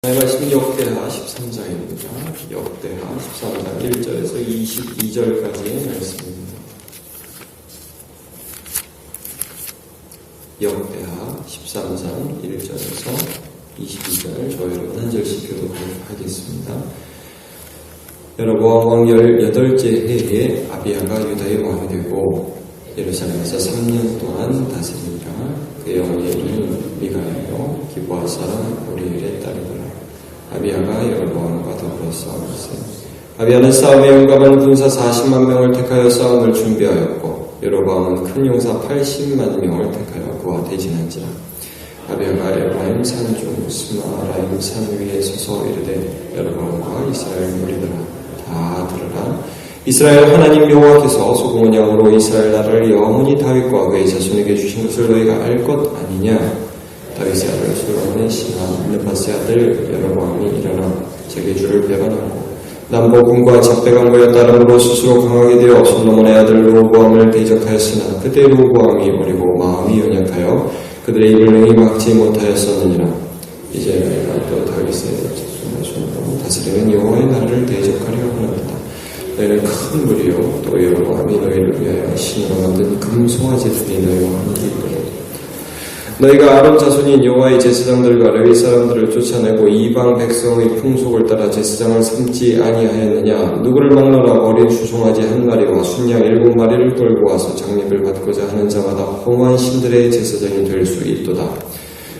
말씀 역대하 13장입니다. 역대하 13장 1절에서 22절까지의 말씀입니다. 역대하 13장 1절에서 22절 저희 여러분 한 절씩 교독하도록 하겠습니다. 여로보암 왕 18째 해에 아비야가 유다의 왕이 되고 예루살렘에서 3년 동안 다스리니라. 그의 어머니의 이름은 미가야요 기브아 사람 우리엘의 딸이더라. 아비야가 여로보암과 더불어 싸웠으니 아비야는 싸움에 용감한 군사 40만 명을 택하여 싸움을 준비하였고 여로보암은 큰 용사 80만 명을 택하여 그와 대진한지라. 아비야가 에브라임 산중 스마라임 산 위에 서서 이르되 여로보암과 이스라엘 무리들아 다 들으라. 이스라엘 하나님 여호와께서 소금온 양으로 이스라엘 나라를 영원히 다윗과 그의 자손에게 주신 것을 너희가 알 것 아니냐. 다윗의 아들 솔로몬의 신하 느바스의 아들 여로보암이 일어나 자기 주를 배반하고 남보군과 잡배관과에 따름으로 스스로 강하게 되어 솔로몬의 아들 르호보암을 대적하였으나 그때 르호보암이 어리고 마음이 연약하여 그들의 입을 능히 막지 못하였었느니라. 이제 너희가 또 다윗의 자손의 손으로 다스리는 여호와의 나라를 대적하려 하는도다. 너희는 큰 무리요 또 여로보암이 너희를 위하여 신으로 만든 금송아지들이 너희와 함께 있거든. 너희가 아론 자손인 여호와의 제사장들과 레위 사람들을 쫓아내고 이방 백성의 풍속을 따라 제사장을 삼지 아니하였느냐. 누구를 막노라. 어린 수송아지 한 마리와 순양 7마리를 끌고 와서 장립을 받고자 하는 자마다 허무한 신들의 제사장이 될 수 있도다.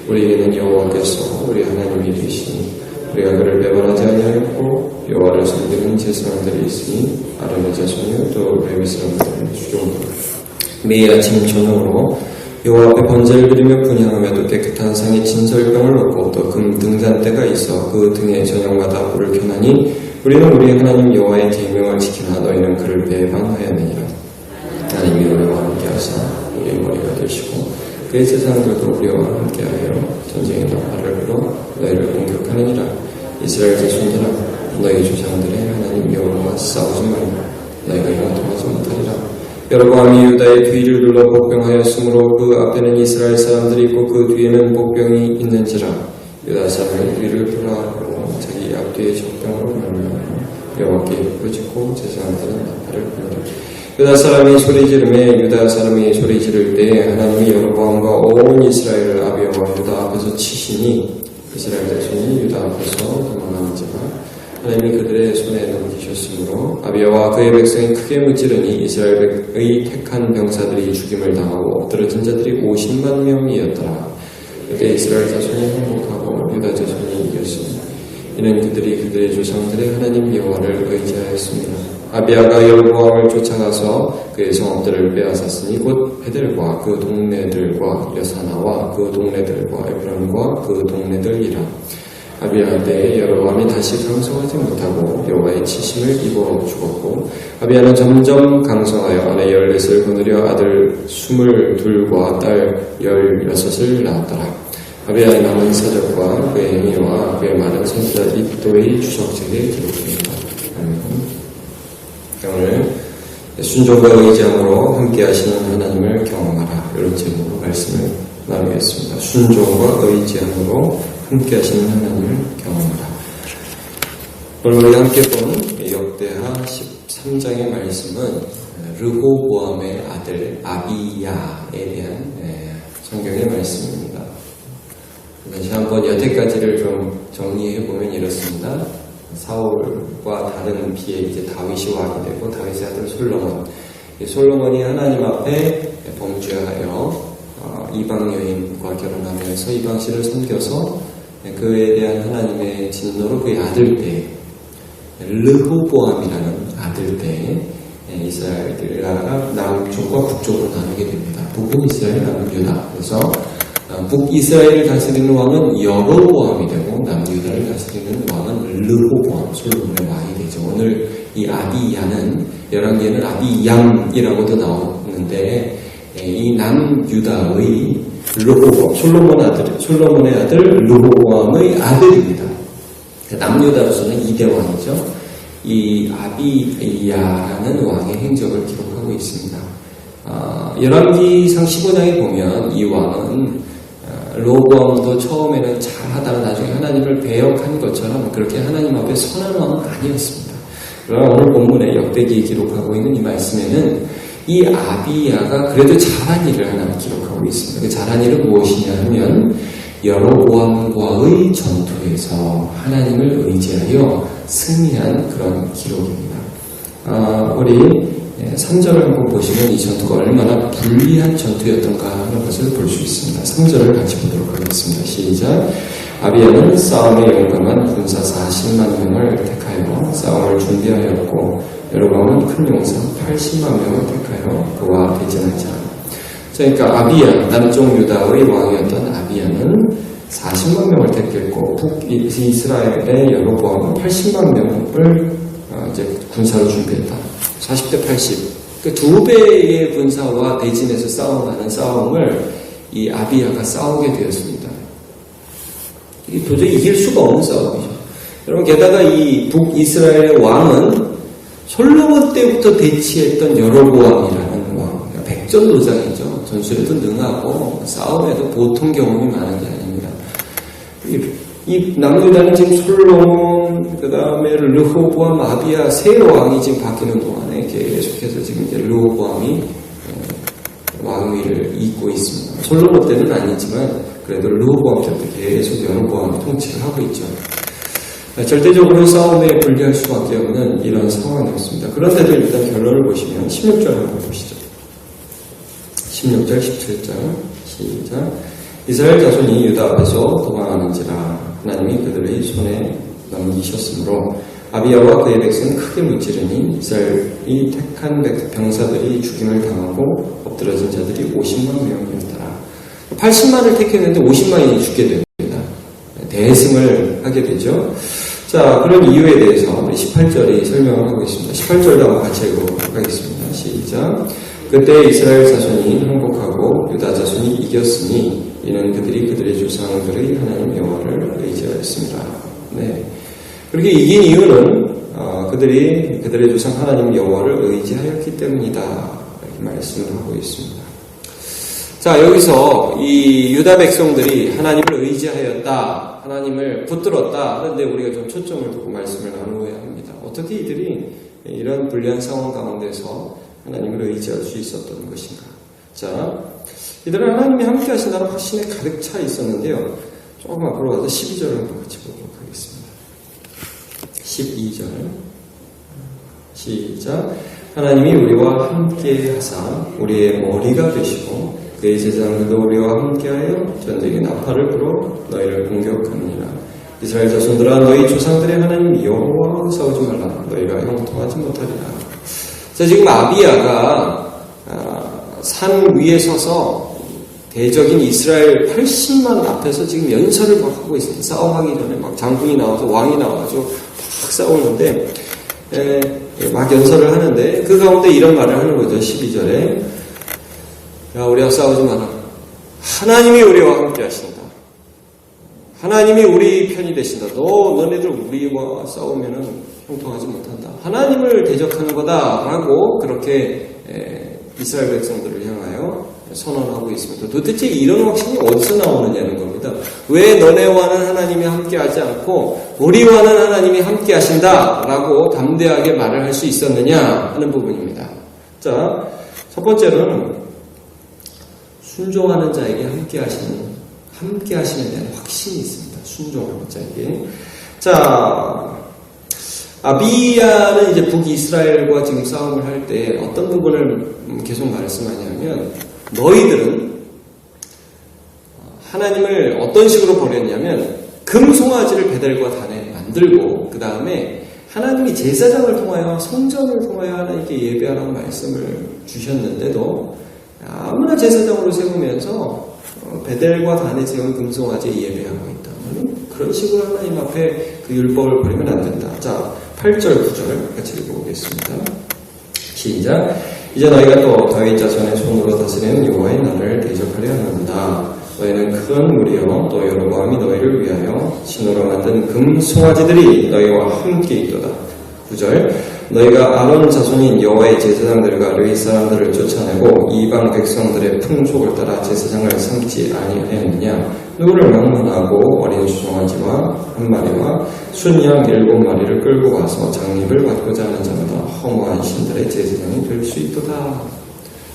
우리에게는 여호와께서 우리 하나님이 되시니 우리가 그를 배반하지 아니하였고 여호와를 섬기는 제사장들이 있으니 아론의 자손이요 또 레위 사람들의 수종들 매일 아침 저녁으로 여호와 앞에 번제를 드리며 분향하며 또 깨끗한 상에 진설병을 놓고 또 금 등잔대가 있어 그 등에 저녁마다 불을 켜나니 우리는 우리 하나님 여호와의 계명을 지키나 너희는 그를 배반하였느니라. 하나님이 우리와 함께하사 우리의 머리가 되시고 그의 제사장들도 우리와 함께하여 전쟁의 나팔을 불어 너희를 공격하느니라. 이스라엘 자손들아 너희 조상들의 하나님 여호와와 싸우지 말라. 너희가 영통하지 못하리라. 여로보암이 유다의 뒤를 둘러 복병하였으므로 그 앞에는 이스라엘 사람들이 있고 그 뒤에는 복병이 있는지라. 유다 사람의 뒤를 돌아하고 자기 앞뒤에 적병으로 말미암아 여호와께 부르짖고 제사장들은 나팔을 불더라. 유다 사람이 소리 지르매 유다 사람이 소리 지를 때에 하나님이 여로보암과 온 이스라엘을 아비야와 유다 앞에서 치시니 이스라엘 자손이 유다 앞에서 도망하는지라. 하나님이 그들의 손에 넘기셨으므로 아비야와 그의 백성이 크게 무찌르니 이스라엘의 택한 병사들이 죽임을 당하고 엎드러진 자들이 50만 명이었더라. 그때 이스라엘 자손이 행복하고 유다 자손이 이겼으니 이는 그들이 그들의 조상들의 하나님 여호와를 의지하였습니다. 아비야가 여로보암을 쫓아가서 그의 성읍들을 빼앗았으니 곧 베델과 그 동네들과 여사나와 그 동네들과 에프론과 그 동네들이라. 아비야 때에 여로보암이 다시 강성하지 못하고 여호와의 치심을 입어 죽었고 아비야는 점점 강성하여 아내 14을 거느려 아들 22과 딸 16을 낳았더라. 아비야의 남은 사적과 그의 행위와 그의 많은 선지자들이 북도의 주석책에 기록됩니다. 오늘 순종과 의지함으로 함께 하시는 하나님을 경험하라. 이런 제목으로 말씀을 나누겠습니다. 순종과 의지함으로 함께 하시는 하나님을 경험하라. 오늘 우리 함께 본 역대하 13장의 말씀은 르호보암의 아들 아비야에 대한 성경의 말씀입니다. 다시 한번 여태까지를 좀 정리해보면 이렇습니다. 사울과 다른 비에 이제 다윗이 왕이 되고 다윗의 아들 솔로몬. 솔로몬이 하나님 앞에 범죄하여 이방 여인과 결혼하면서 이방신을 섬겨서 그에 대한 하나님의 진노로 그의 아들 때 르호보암이라는 아들 때 이스라엘들이 남쪽과 북쪽으로 나누게 됩니다. 북은 이스라엘, 남은 유다. 그래서 북이스라엘을 다스리는 왕은 여로보암이 되고 남유다를 다스리는 왕은 르호보암, 솔로몬의 왕이 되죠. 오늘 이 아비야는 열왕기에는 아비얌이라고도 나오는데 이 남유다의 르호보암, 솔로몬의 아들 르호보암의 아들입니다. 남유다로서는 2대 왕이죠. 이 아비야라는 왕의 행적을 기록하고 있습니다. 열왕기상 15장에 보면 이 왕은 로보암도 처음에는 잘하다가 나중에 하나님을 배역한 것처럼 그렇게 하나님 앞에 선한 왕은 아니었습니다. 그러나 오늘 본문에 역대기 기록하고 있는 이 말씀에는 이 아비야가 그래도 잘한 일을 하나 기록하고 있습니다. 그 잘한 일은 무엇이냐 하면 여로보암과의 전투에서 하나님을 의지하여 승리한 그런 기록입니다. 우리 3절을 한번 보시면 이 전투가 얼마나 불리한 전투였던가 하는 것을 볼 수 있습니다. 3절을 같이 보도록 하겠습니다. 시작. 아비야는 싸움에 용감한 군사 40만 명을 택하여 싸움을 준비하였고 여로보암은 큰 용사 80만 명을 택하여 그와 대전하자. 그러니까 아비야, 남쪽 유다의 왕이었던 아비야는 40만 명을 택했고 북이스라엘의 여로보암은 80만 명을 이제 군사로 준비했다. 40대 80. 그러니까 2배의 군사와 대진에서 싸움하는 싸움을 이 아비야가 싸우게 되었습니다. 이게 도저히 이길 수가 없는 싸움이죠. 여러분, 게다가 이 북이스라엘의 왕은 솔로몬 때부터 대치했던 여로보암이라는 왕, 백전노장이죠. 전술에도 능하고 싸움에도 보통 경험이 많은 게 아닙니다. 이 남유다는 지금 솔로몬, 그 다음에 르호보암, 아비야 세 왕이 지금 바뀌는 동안에 계속해서 지금 이제 르호보암이 왕위를 잇고 있습니다. 솔로몬 때는 아니지만 그래도 르호보암 때부터 계속 여로보암이 통치를 하고 있죠. 절대적으로 싸움에 불리할 수밖에 없는 이런 상황이었습니다. 그런데도 일단 결론을 보시면 16절 한번 보시죠. 16절, 17절 시작. 이스라엘 자손이 유다 앞에서 도망하는지라 하나님이 그들의 손에 넘기셨으므로 아비야와 그의 백성은 크게 무찌르니 이스라엘이 택한 병사들이 죽임을 당하고 엎드러진 자들이 50만 명이었더라. 80만을 택했는데 50만이 죽게 됩니다. 대승을 하게 되죠. 자, 그런 이유에 대해서 우리 18절이 설명을 하고 있습니다. 18절도 한번 같이 읽어보도록 하겠습니다. 시작. 그때 이스라엘 자손이 항복하고 유다 자손이 이겼으니 이는 그들의 조상들의 하나님 여호와를 의지하였습니다. 네. 그렇게 이긴 이유는 그들의 조상 하나님 여호와를 의지하였기 때문이다. 이렇게 말씀을 하고 있습니다. 자, 여기서 이 유다 백성들이 하나님을 의지하였다, 하나님을 붙들었다 하는데 우리가 좀 초점을 두고 말씀을 나누어야 합니다. 어떻게 이들이 이런 불리한 상황 가운데서 하나님을 의지할 수 있었던 것인가? 자, 이들은 하나님이 함께 하신다는 확신에 가득 차 있었는데요. 조금 앞으로 가서 12절을 한번 같이 보도록 하겠습니다. 12절 시작. 하나님이 우리와 함께 하사 우리의 머리가 되시고 그의 제사장들도 우리와 함께하여 전쟁의 나팔을 불어 너희를 공격하느니라. 이스라엘 자손들아 너희 조상들의 하나님 여호와와 싸우지 말라. 너희가 형통하지 못하리라. 자, 지금 아비야가 산 위에 서서 대적인 이스라엘 80만 앞에서 지금 연설을 막 하고 있습니다. 싸움하기 전에 막 장군이 나와서 왕이 나와가지고 막 싸우는데 막 연설을 하는데 그 가운데 이런 말을 하는 거죠. 12절에 야, 우리와 싸우지 마라. 하나님이 우리와 함께 하신다. 하나님이 우리 편이 되신다. 너네들 우리와 싸우면은 형통하지 못한다. 하나님을 대적하는 거다라고 그렇게 이스라엘 백성들을 향하여 선언하고 있습니다. 도대체 이런 확신이 어디서 나오느냐는 겁니다. 왜 너네와는 하나님이 함께하지 않고 우리와는 하나님이 함께 하신다라고 담대하게 말을 할 수 있었느냐 하는 부분입니다. 자, 첫 번째로는 순종하는 자에게 함께 하시는 데는 확신이 있습니다. 순종하는 자에게. 자, 아비야는 이제 북이스라엘과 지금 싸움을 할 때 어떤 부분을 계속 말씀하냐면 너희들은 하나님을 어떤 식으로 버렸냐면 금송아지를 베델과 단에 만들고 그 다음에 하나님이 제사장을 통하여 성전을 통하여 하나님께 예배하라고 말씀을 주셨는데도 아무나 제사장으로 세우면서 베델과 단에 세운 금송아지에 예배하고 있다. 그런 식으로 하나님 앞에 그 율법을 버리면 안 된다. 자, 8절, 9절 같이 읽어보겠습니다. 시작. 이제 너희가 또 다윗 자손의 손으로 다스리는 여호와의 나라를 대적하려 하는다. 너희는 큰 무리여 또 여로보암이 너희를 위하여 신으로 만든 금송아지들이 너희와 함께 있도다. 9절. 너희가 아론 자손인 여호와의 제사장들과 레위 사람들을 쫓아내고 이방 백성들의 풍속을 따라 제사장을 삼지 아니하였느냐? 누구를 막론하고 어린 수송아지와 한 마리와 순양 7마리를 끌고 와서 장립을 받고자 하는 자마다 허무한 신들의 제사장이 될 수 있도다.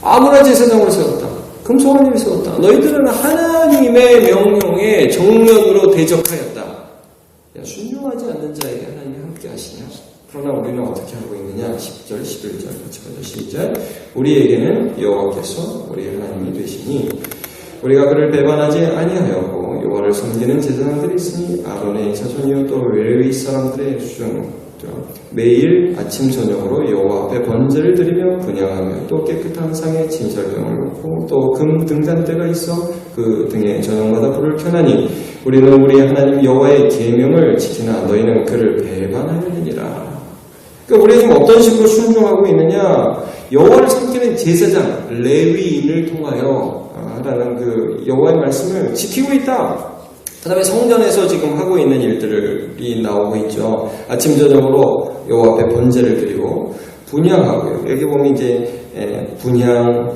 아무나 제사장으로 세웠다. 금송아지를 세웠다. 너희들은 하나님의 명령에 정면으로 대적하였다. 야, 순종하지 않는 자에게 하나님이 함께 하시냐? 그러나 우리는 어떻게 하고 있느냐? 10절, 11절 같이 보죠. 시작. 우리에게는 여호와께서 우리 하나님이 되시니 우리가 그를 배반하지 아니하였고 여호와를 섬기는 제사장들이 있으니 아론의 자손이요 또 레위 사람들의 수종 매일 아침 저녁으로 여호와 앞에 번제를 드리며 분향하며 또 깨끗한 상에 진설병을 놓고 또 금 등잔대가 있어 그 등에 저녁마다 불을 켜나니 우리는 우리 하나님 여호와의 계명을 지키나 너희는 그를 배반하느니라. 그러니까 우리가 지금 어떤 식으로 순종하고 있느냐? 여호와를 섬기는 제사장 레위인을 통하여 라는 그 여호와의 말씀을 지키고 있다. 그 다음에 성전에서 지금 하고 있는 일들이 나오고 있죠. 아침 저녁으로 여호와 앞에 번제를 드리고 분향하고요. 여기 보면 이제 분향,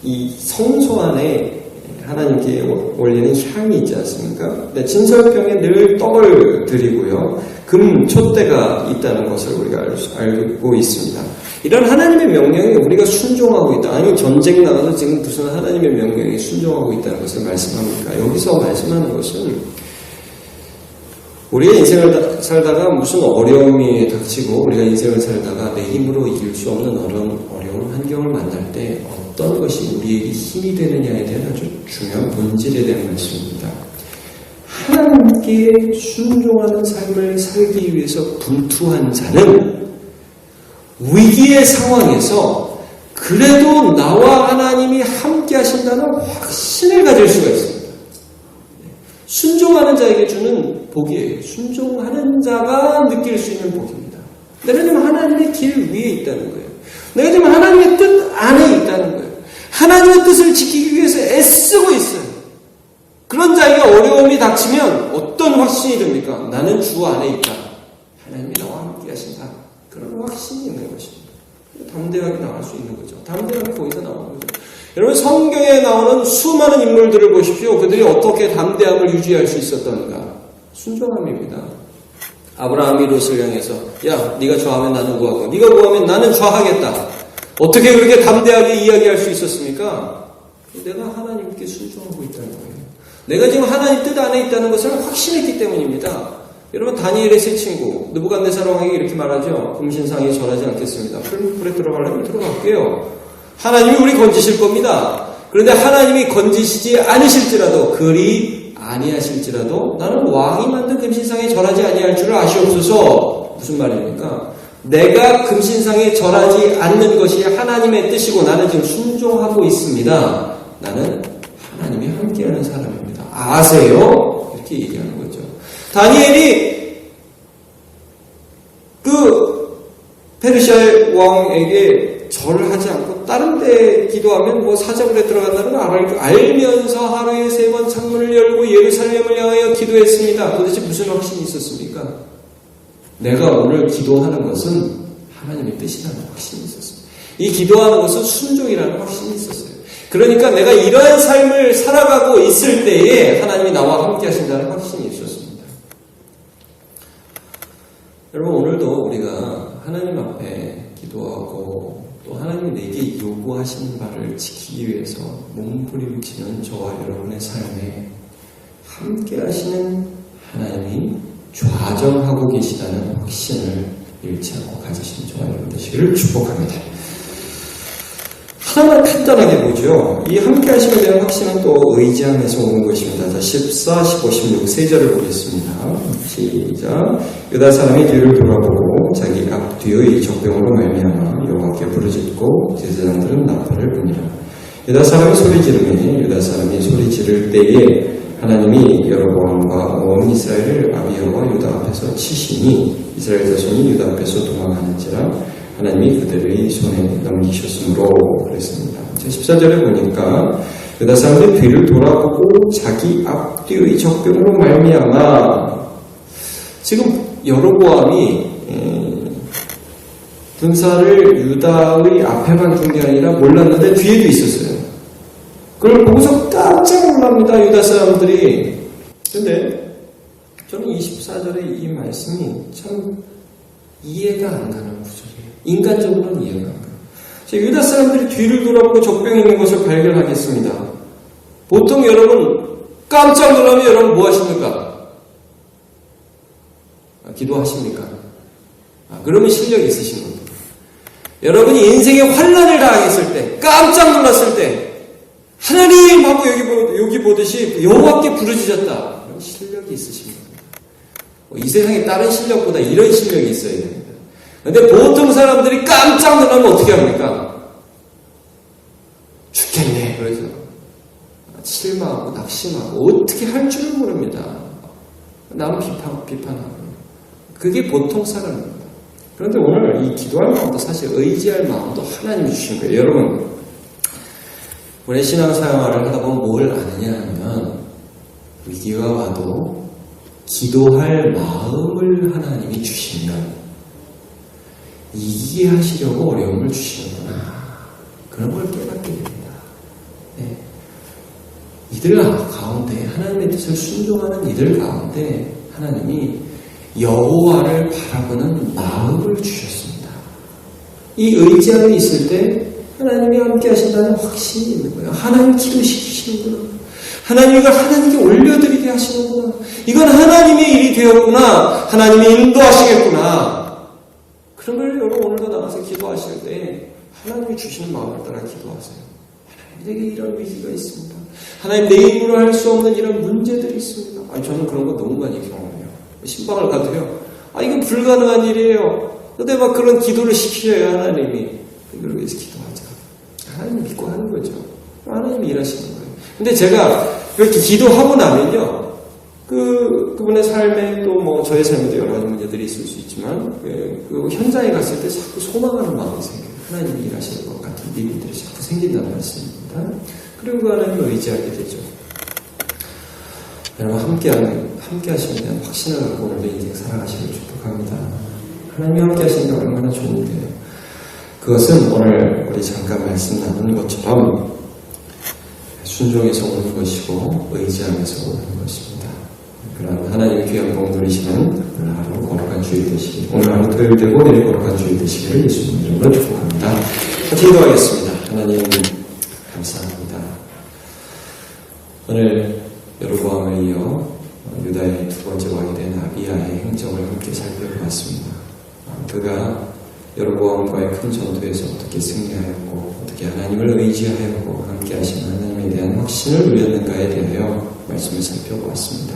이 성소 안에 하나님께 올리는 향이 있지 않습니까? 진설병에 늘 떡을 드리고요. 금 촛대가 있다는 것을 우리가 알고 있습니다. 이런 하나님의 명령에 우리가 순종하고 있다. 아니면 전쟁 나가서 지금 무슨 하나님의 명령에 순종하고 있다는 것을 말씀합니까? 여기서 말씀하는 것은 우리가 인생을 살다가 무슨 어려움이 닥치고 우리가 인생을 살다가 내 힘으로 이길 수 없는 어려운 환경을 만날 때 어떤 것이 우리에게 힘이 되느냐에 대한 아주 중요한 본질에 대한 말씀입니다. 하나님께 순종하는 삶을 살기 위해서 분투한 자는 위기의 상황에서 그래도 나와 하나님이 함께 하신다는 확신을 가질 수가 있습니다. 순종하는 자에게 주는 복이에요. 순종하는 자가 느낄 수 있는 복입니다. 내가 지금 하나님의 길 위에 있다는 거예요. 내가 지금 하나님의 뜻 안에 있다는 거예요. 하나님의 뜻을 지키기 위해서 애쓰고 있어요. 그런 자에게 어려움이 닥치면 어떤 확신이 듭니까? 나는 주 안에 있다. 하나님이 나와 함께 하신다. 그런 확신이 있는 것입니다. 담대하게 나갈 수 있는 거죠. 담대하게 거기서 나오는 거죠. 여러분 성경에 나오는 수많은 인물들을 보십시오. 그들이 어떻게 담대함을 유지할 수 있었던가? 순종함입니다. 아브라함이 롯을 향해서 야 네가 좌하면 나는 우하고 네가 우하면 나는 좌하겠다. 어떻게 그렇게 담대하게 이야기할 수 있었습니까? 내가 하나님께 순종하고 있다는 거예요. 내가 지금 하나님 뜻 안에 있다는 것을 확신했기 때문입니다. 여러분 다니엘의 세 친구 느부갓네살 왕에게 이렇게 말하죠. 금신상에 절하지 않겠습니다. 불에 들어가려면 들어갈게요. 하나님이 우리 건지실 겁니다. 그런데 하나님이 건지시지 않으실지라도 그리 아니하실지라도 나는 왕이 만든 금신상에 절하지 아니할 줄을 아시옵소서. 무슨 말입니까? 내가 금신상에 절하지 않는 것이 하나님의 뜻이고 나는 지금 순종하고 있습니다. 나는 하나님이 함께하는 사람입니다. 아세요? 이렇게 얘기하는 거죠. 다니엘이 그 페르시아 왕에게 절을 하지 않고 다른 데 기도하면 뭐 사자굴에 들어간다는 걸 알면서 하루에 3번 창문을 열고 예루살렘을 향하여 기도했습니다. 도대체 무슨 확신이 있었습니까? 내가 오늘 기도하는 것은 하나님의 뜻이라는 확신이 있었습니다. 이 기도하는 것은 순종이라는 확신이 있었어요. 그러니까 내가 이러한 삶을 살아가고 있을 때에 하나님이 나와 함께 하신다는 확신이 있었습니다. 여러분 오늘도 우리가 하나님 앞에 기도하고 또 하나님이 내게 요구하시는 바를 지키기 위해서 몸부림치는 저와 여러분의 삶에 함께 하시는 하나님이 좌정하고 계시다는 확신을 잃지 않고 가지신 저와 여러분 되시기를 축복합니다. 하나만 간단하게 보죠. 이 함께 하심에 대한 확신은 또 의지함에서 오는 것입니다. 자, 14, 15, 16 세 절을 보겠습니다. 시작. 유다 사람이 뒤를 돌아보고 자기 앞뒤의 적병으로 말미암아 여호와께 부르짖고 제사장들은 나팔을 부니라. 유다 사람이 소리 지르매 유다 사람이 소리 지를 때에 하나님이 여로보암과 온 이스라엘을 아비야와 유다 앞에서 치시니 이스라엘 자손이 유다 앞에서 도망하는지라 하나님이 그들의 손에 넘기셨으므로 그랬습니다. 14절에 보니까 유다 사람들이 뒤를 돌아보고 자기 앞뒤의 적병으로 말미암아 지금 여로보암이 군사를 유다의 앞에만 둔 게 아니라 몰랐는데 뒤에도 있었어요. 그걸 보고서 깜짝 놀랍니다. 유다 사람들이. 근데 저는 24절의 이 말씀이 참 이해가 안 가는 구절이에요. 인간적으로는 이해가 안 가요. 유다 사람들이 뒤를 돌아보고 적병이 있는 것을 발견하겠습니다. 보통 여러분 깜짝 놀라면 여러분 뭐 하십니까? 기도하십니까? 그러면 실력이 있으신 겁니다. 여러분이 인생의 환난을 당했을 때, 깜짝 놀랐을 때, 하나님 하고 여기 보듯이 여호와께 부르짖었다. 그럼 실력이 있으신 겁니다. 이 세상에 다른 실력보다 이런 실력이 있어야 됩니다. 근데 보통 사람들이 깜짝 놀라면 어떻게 합니까? 죽겠네. 그래서 실망하고 낙심하고 어떻게 할 줄을 모릅니다. 남 비판하고. 그게 보통 사람입니다. 그런데 오늘 이 기도할 마음도 사실 의지할 마음도 하나님이 주신 거예요. 여러분, 우리 신앙생활을 하다 보면 뭘 아느냐 하면 위기가 와도 기도할 마음을 하나님이 주시면 이기하시려고 어려움을 주시는구나. 그런 걸 깨닫게 됩니다. 네. 이들 가운데 하나님의 뜻을 순종하는 이들 가운데 하나님이 여호와를 바라보는 마음을 주셨습니다. 이 의지 안에 있을 때 하나님이 함께 하신다는 확신이 있는 거예요. 하나님 기도시키시는구나. 하나님 이걸 하나님께 올려드리게 하시는구나. 이건 하나님의 일이 되었구나. 하나님이 인도하시겠구나. 그런 걸 여러분 오늘도 나가서 기도하실 때 하나님이 주시는 마음을 따라 기도하세요. 하나님 내게 이런 위기가 있습니다. 하나님 내 힘으로 할 수 없는 이런 문제들이 있습니다. 저는 그런 거 너무 많이 경험해요. 신방을 가도요. 이건 불가능한 일이에요. 근데 막 그런 기도를 시키셔야 하나님이 이걸 위해서 기도하자. 하나님 믿고 하는 거죠. 하나님이 일하시는 거예요. 근데 제가 그렇게 기도하고 나면요. 그분의 삶에 또 뭐 저의 삶에도 여러 가지 문제들이 있을 수 있지만 그 현장에 갔을 때 자꾸 소망하는 마음이 생겨요. 하나님이 일하시는 것 같은 믿음들이 자꾸 생긴다는 말씀입니다. 그리고 그 하나님을 의지하게 되죠. 여러분 함께 하시는 데는 확신을 갖고 오늘도 인생 살아가시길 축복합니다. 하나님이 함께 하시는 게 얼마나 좋은데요. 그것은 오늘 우리 잠깐 말씀 나눈 것처럼 순종해서 오는 것이고 의지하면서 오는 것입니다. 그런 하나님의 귀한 복 누리시는 오늘 하루 거룩한 주일 되시길, 오늘 하루 토요일 되고 내일 거룩한 주일 되시기를 예수님 이름으로 축복합니다. 같이 기도하겠습니다. 하나님 감사합니다. 오늘 여로보암을 이어 유다의 두 번째 왕이 된 아비야의 행적을 함께 살펴보았습니다. 그가 여로보암과의 큰 전투에서 어떻게 승리하였고 어떻게 하나님을 의지하였고 함께 하시는 하나님에 대한 확신을 누렸는가에 대하여 말씀을 살펴보았습니다.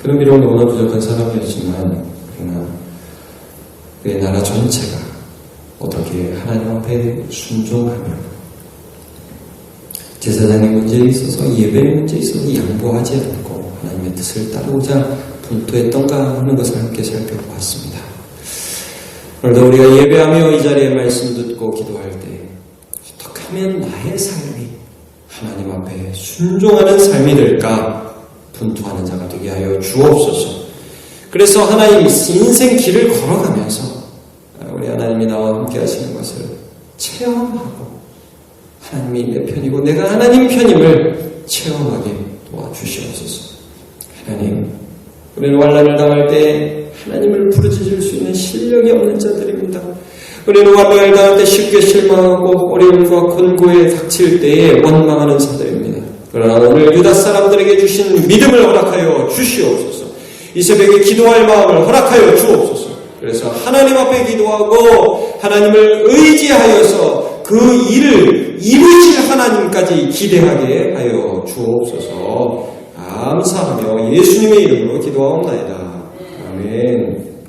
그는 비록 너무나 부족한 사람이었지만 그러나 그의 나라 전체가 어떻게 하나님 앞에 순종하며 제사장의 문제에 있어서 예배의 문제에 있어서 양보하지 않고 하나님의 뜻을 따르고자 분투했던가 하는 것을 함께 살펴보았습니다. 오늘도 우리가 예배하며 이 자리에 말씀 듣고 기도할 때 어떻게 하면 나의 삶이 하나님 앞에 순종하는 삶이 될까 분투하는 자가 되게 하여 주옵소서. 그래서 하나님 인생 길을 걸어가면서 우리 하나님이 나와 함께 하시는 것을 체험하고 하나님이 내 편이고 내가 하나님 편임을 체험하게 도와주시옵소서. 하나님, 우리는 환난을 당할 때 하나님을 부르짖을 수 있는 실력이 없는 자들입니다. 우리는 환난을 당할 때 쉽게 실망하고 어려움과 권고에 닥칠 때에 원망하는 자들입니다. 그러나 오늘 유다 사람들에게 주신 믿음을 허락하여 주시옵소서. 이 새벽에 기도할 마음을 허락하여 주옵소서. 그래서 하나님 앞에 기도하고 하나님을 의지하여서 그 일을 이루실 하나님까지 기대하게 하여 주옵소서. 감사하며 예수님의 이름으로 기도하옵나이다. 아멘.